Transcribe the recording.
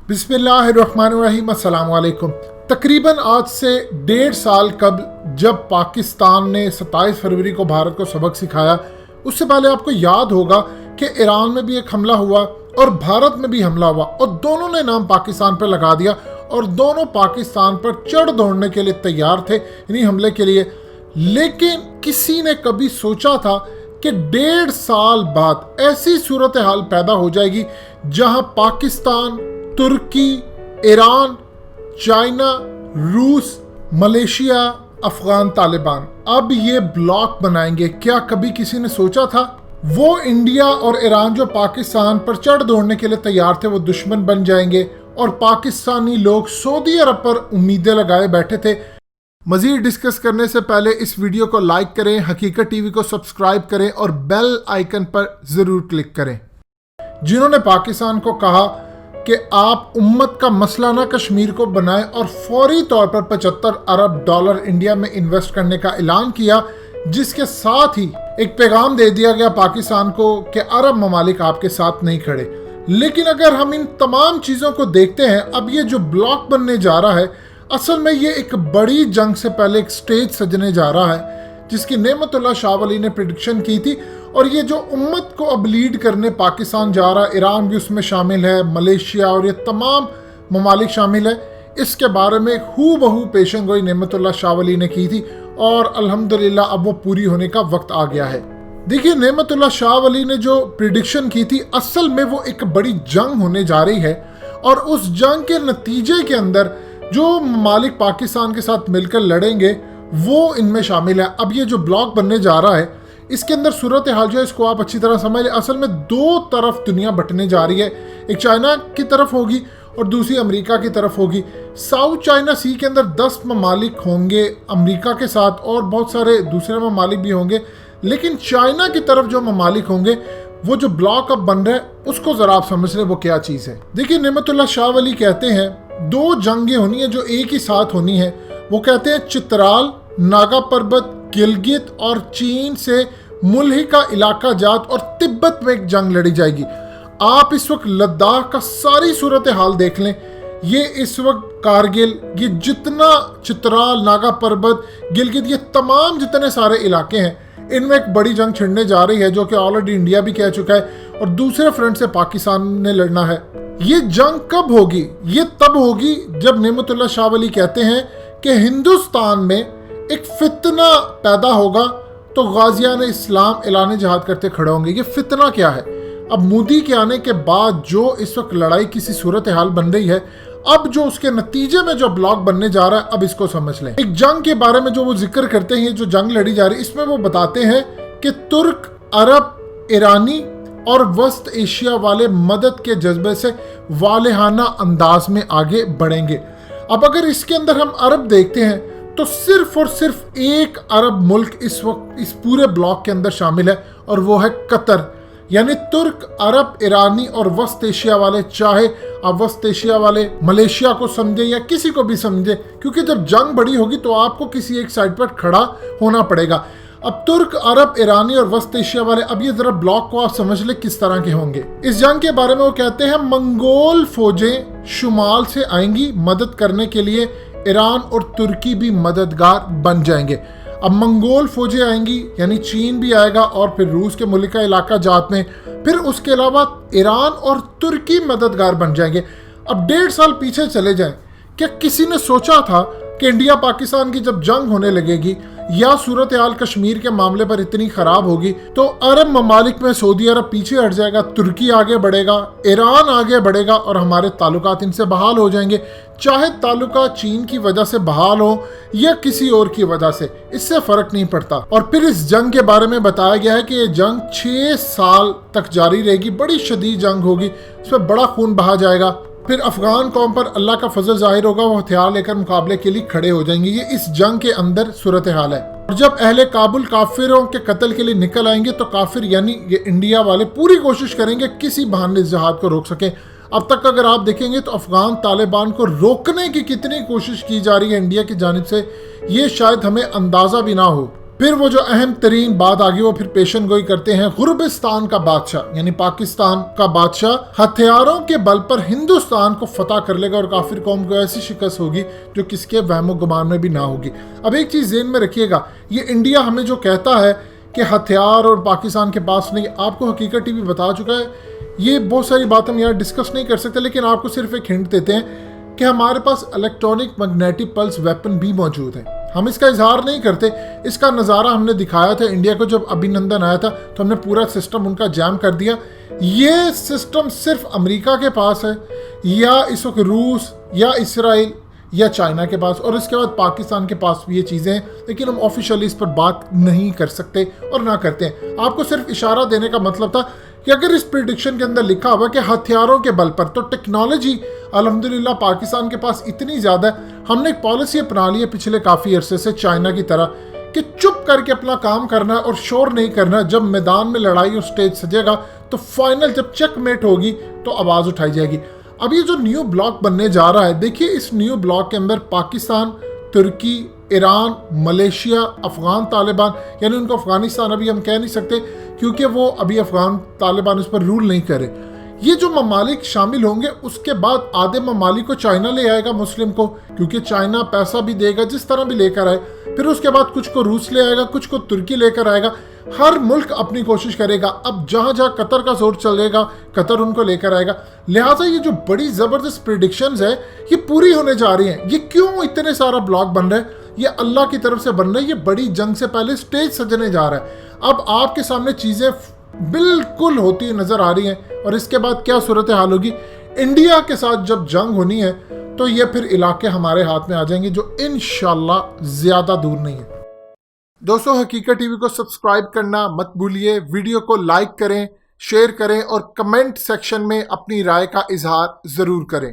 बिस्मिल्लाहिर्रहमानिर्रहीम, अस्सलाम वालेकुम। तकरीबन आज से 1.5 साल कबल जब पाकिस्तान ने 27 फरवरी को भारत को सबक सिखाया, उससे पहले आपको याद होगा कि ईरान में भी एक हमला हुआ और भारत में भी हमला हुआ और दोनों ने नाम पाकिस्तान पर लगा दिया और दोनों पाकिस्तान पर चढ़ दौड़ने के लिए तैयार थे इन्हीं हमले के लिए। लेकिन किसी ने कभी सोचा था कि 1.5 साल बाद ऐसी सूरत हाल पैदा हो जाएगी जहां पाकिस्तान, तुर्की, ईरान, चाइना, रूस, मलेशिया, अफगान तालिबान अब ये ब्लॉक बनाएंगे। क्या कभी किसी ने सोचा था? वो इंडिया और ईरान जो पाकिस्तान पर चढ़ दौड़ने के लिए तैयार थे वो दुश्मन बन जाएंगे और पाकिस्तानी लोग सऊदी अरब पर उम्मीदें लगाए बैठे थे। मजीद डिस्कस करने से पहले इस वीडियो को लाइक करें, हकीकत टीवी को सब्सक्राइब करें और बेल आइकन पर जरूर क्लिक करें। जिन्होंने पाकिस्तान को कहा कि आप उम्मत का मसला ना कश्मीर को बनाएं और फौरी तौर पर 75 अरब डॉलर इंडिया में इन्वेस्ट करने का ऐलान किया, जिसके साथ ही एक पैगाम दे दिया गया पाकिस्तान को कि अरब ममालिक आपके साथ नहीं खड़े। लेकिन अगर हम इन तमाम चीज़ों को देखते हैं, अब ये जो ब्लॉक बनने जा रहा है, असल में ये एक बड़ी जंग से पहले एक स्टेज सजने जा रहा है जिसकी नेमतुल्लाह शाह वली ने प्रिडिक्शन की थी। और ये जो उम्मत को अब लीड करने पाकिस्तान जा रहा है, ईरान भी उसमें शामिल है, मलेशिया और ये तमाम ममालिक शामिल है, इसके बारे में हू बहू पेशन गोई नेमतुल्लाह शाह वली ने की थी और अल्हम्दुलिल्लाह अब वो पूरी होने का वक्त आ गया है। देखिए, नेमतुल्लाह शाह वली ने जो प्रिडिक्शन की थी, असल में वो एक बड़ी जंग होने जा रही है और उस जंग के नतीजे के अंदर जो ममालिक पाकिस्तान के साथ मिलकर लड़ेंगे वो इनमें शामिल है। अब ये जो ब्लॉक बनने जा रहा है, इसके अंदर सूरत हाल जो है इसको आप अच्छी तरह समझ लें। असल में दो तरफ दुनिया बंटने जा रही है, एक चाइना की तरफ होगी और दूसरी अमेरिका की तरफ होगी। साउथ चाइना सी के अंदर 10 ममालिक होंगे अमेरिका के साथ और बहुत सारे दूसरे ममालिक भी होंगे। लेकिन चाइना की तरफ जो ममालिक होंगे, वो जो ब्लॉक अब बन रहा है उसको ज़रा आप समझ लें वो क्या चीज़ है। देखिए, नेमतुल्लाह शाह वली कहते हैं 2 जंगें होनी है जो एक ही साथ होनी है। वो कहते हैं चित्राल, नागा पर्वत, गिलगित और चीन से मुल्हिका इलाका जात और तिब्बत में एक जंग लड़ी जाएगी। आप इस वक्त लद्दाख का सारी सूरत हाल देख लें। ये इस वक्त कारगिल, ये जितना चित्राल, नागा पर्वत, गिलगित, ये तमाम जितने सारे इलाके हैं, इनमें एक बड़ी जंग छिड़ने जा रही है जो कि ऑलरेडी इंडिया भी कह चुका है और दूसरे फ्रंट से पाकिस्तान ने लड़ना है। ये जंग कब होगी? ये तब होगी जब नेमतुल्लाह शाह वली कहते हैं कि हिंदुस्तान में एक फितना पैदा होगा तो गाजियान इस्लाम ऐलान जहाद करते खड़े होंगे। ये फितना क्या है? अब मोदी के आने के बाद जो इस वक्त लड़ाई किसी सूरत हाल बन रही है, अब जो उसके नतीजे में जो ब्लॉक बनने जा रहा है, अब इसको समझ लें। एक जंग के बारे में जो वो जिक्र करते हैं, जो जंग लड़ी जा रही है, इसमें वो बताते हैं कि तुर्क, अरब, ईरानी और वस्त एशिया वाले मदद के जज्बे से वालेहाना अंदाज में आगे बढ़ेंगे। अब अगर इसके अंदर हम अरब देखते हैं तो सिर्फ और सिर्फ एक अरब मुल्क इस वक्त इस पूरे ब्लॉक के अंदर शामिल है और वो है कतर। यानी तुर्क, अरब, ईरानी और वस्त एशिया वाले, चाहे आप वस्त एशिया वाले मलेशिया को समझे या किसी को भी समझे, क्योंकि जब जंग बड़ी होगी तो आपको किसी एक साइड पर खड़ा होना पड़ेगा। अब तुर्क, अरब, ईरानी और वस्त एशिया वाले, अब ये जरा ब्लॉक को आप समझ ले किस तरह के होंगे। इस जंग के बारे में वो कहते हैं मंगोल फौजें शुमाल से आएंगी मदद करने के लिए, ईरान और तुर्की भी मददगार बन जाएंगे। अब मंगोल फौजें आएंगी यानी चीन भी आएगा और फिर रूस के मुल्का इलाका जात में, फिर उसके अलावा ईरान और तुर्की मददगार बन जाएंगे। अब 1.5 साल पीछे चले जाएं, क्या किसी ने सोचा था कि इंडिया पाकिस्तान की जब जंग होने लगेगी या सूरत हाल कश्मीर के मामले पर इतनी खराब होगी तो अरब ममालिक में सऊदी अरब पीछे हट जाएगा, तुर्की आगे बढ़ेगा, ईरान आगे बढ़ेगा और हमारे ताल्लुकात इनसे बहाल हो जाएंगे। चाहे ताल्लुकात चीन की वजह से बहाल हो या किसी और की वजह से, इससे फर्क नहीं पड़ता। और फिर इस जंग के बारे में बताया गया है कि ये जंग 6 साल तक जारी रहेगी, बड़ी शदीद जंग होगी, इसमें बड़ा खून बहा जाएगा। फिर अफगान कौम पर अल्लाह का फजल जाहिर होगा, वो हथियार लेकर मुकाबले के लिए खड़े हो जाएंगे। ये इस जंग के अंदर सूरत हाल है। और जब अहले काबुल काफिरों के कत्ल के लिए निकल आएंगे तो काफिर यानी ये इंडिया वाले पूरी कोशिश करेंगे किसी बहाने इस जहाद को रोक सकें। अब तक अगर आप देखेंगे तो अफगान तालिबान को रोकने की कितनी कोशिश की जा रही है इंडिया की जानिब से, ये शायद हमें अंदाज़ा भी ना हो। फिर वो जो अहम तरीन बात आ गई वो फिर पेशन गोई करते हैं। गुरबिस्तान का बादशाह यानी पाकिस्तान का बादशाह हथियारों के बल पर हिंदुस्तान को फतह कर लेगा और काफिर कौम को ऐसी शिकस्त होगी जो किसके वहमो गुमान में भी ना होगी। अब एक चीज ज़हन में रखिएगा, ये इंडिया हमें जो कहता है कि हथियार और पाकिस्तान के पास नहीं, आपको हकीकत टीवी बता चुका है। ये बहुत सारी बात हम यहाँ डिस्कस नहीं कर सकते, लेकिन आपको सिर्फ एक हिंट देते हैं कि हमारे पास इलेक्ट्रॉनिक मैग्नेटिक पल्स वेपन भी मौजूद है। हम इसका इजहार नहीं करते, इसका नज़ारा हमने दिखाया था इंडिया को जब अभिनंदन आया था, तो हमने पूरा सिस्टम उनका जैम कर दिया। ये सिस्टम सिर्फ अमेरिका के पास है या इस वक्त रूस या इसराइल या चाइना के पास, और इसके बाद पाकिस्तान के पास भी ये चीज़ें हैं, लेकिन हम ऑफिशियली इस पर बात नहीं कर सकते और ना करते हैं। आपको सिर्फ इशारा देने का मतलब था कि अगर इस प्रेडिक्शन के अंदर लिखा हुआ कि हथियारों के बल पर, तो टेक्नोलॉजी अल्हम्दुलिल्लाह पाकिस्तान के पास इतनी ज़्यादा है। हमने एक पॉलिसी अपना ली है पिछले काफ़ी अरसे से चाइना की तरह कि चुप करके अपना काम करना और शोर नहीं करना। जब मैदान में लड़ाई और स्टेज सजेगा तो फाइनल जब चेकमेट होगी तो आवाज़ उठाई जाएगी। अब ये जो न्यू ब्लॉक बनने जा रहा है, देखिए इस न्यू ब्लॉक के अंदर पाकिस्तान, तुर्की, ईरान, मलेशिया, अफगान तालिबान, यानी उनको अफगानिस्तान अभी हम कह नहीं सकते क्योंकि वो अभी अफगान तालिबान उस पर रूल नहीं करे। ये जो ममालिक शामिल होंगे उसके बाद आधे ममालिक को चाइना ले आएगा, मुस्लिम को, क्योंकि चाइना पैसा भी देगा जिस तरह भी लेकर आए। फिर उसके बाद कुछ को रूस ले आएगा, कुछ को तुर्की लेकर आएगा। हर मुल्क अपनी कोशिश करेगा। अब जहाँ जहाँ कतर का जोर चलेगा कतर उनको लेकर आएगा। लिहाजा ये जो बड़ी ज़बरदस्त प्रेडिक्शंस है ये पूरी होने जा रही हैं। ये क्यों इतने सारा ब्लॉक बन रहा है? ये अल्लाह की तरफ से बन रहा है। ये बड़ी जंग से पहले स्टेज सजने जा रहा है। अब आपके सामने चीज़ें बिल्कुल होती नज़र आ रही हैं और इसके बाद क्या सूरत हाल होगी। इंडिया के साथ जब जंग होनी है तो ये फिर इलाके हमारे हाथ में आ जाएंगे जो इंशाल्लाह ज़्यादा दूर नहीं है। दोस्तों, हकीकत टीवी को सब्सक्राइब करना मत भूलिए, वीडियो को लाइक करें, शेयर करें और कमेंट सेक्शन में अपनी राय का इजहार ज़रूर करें।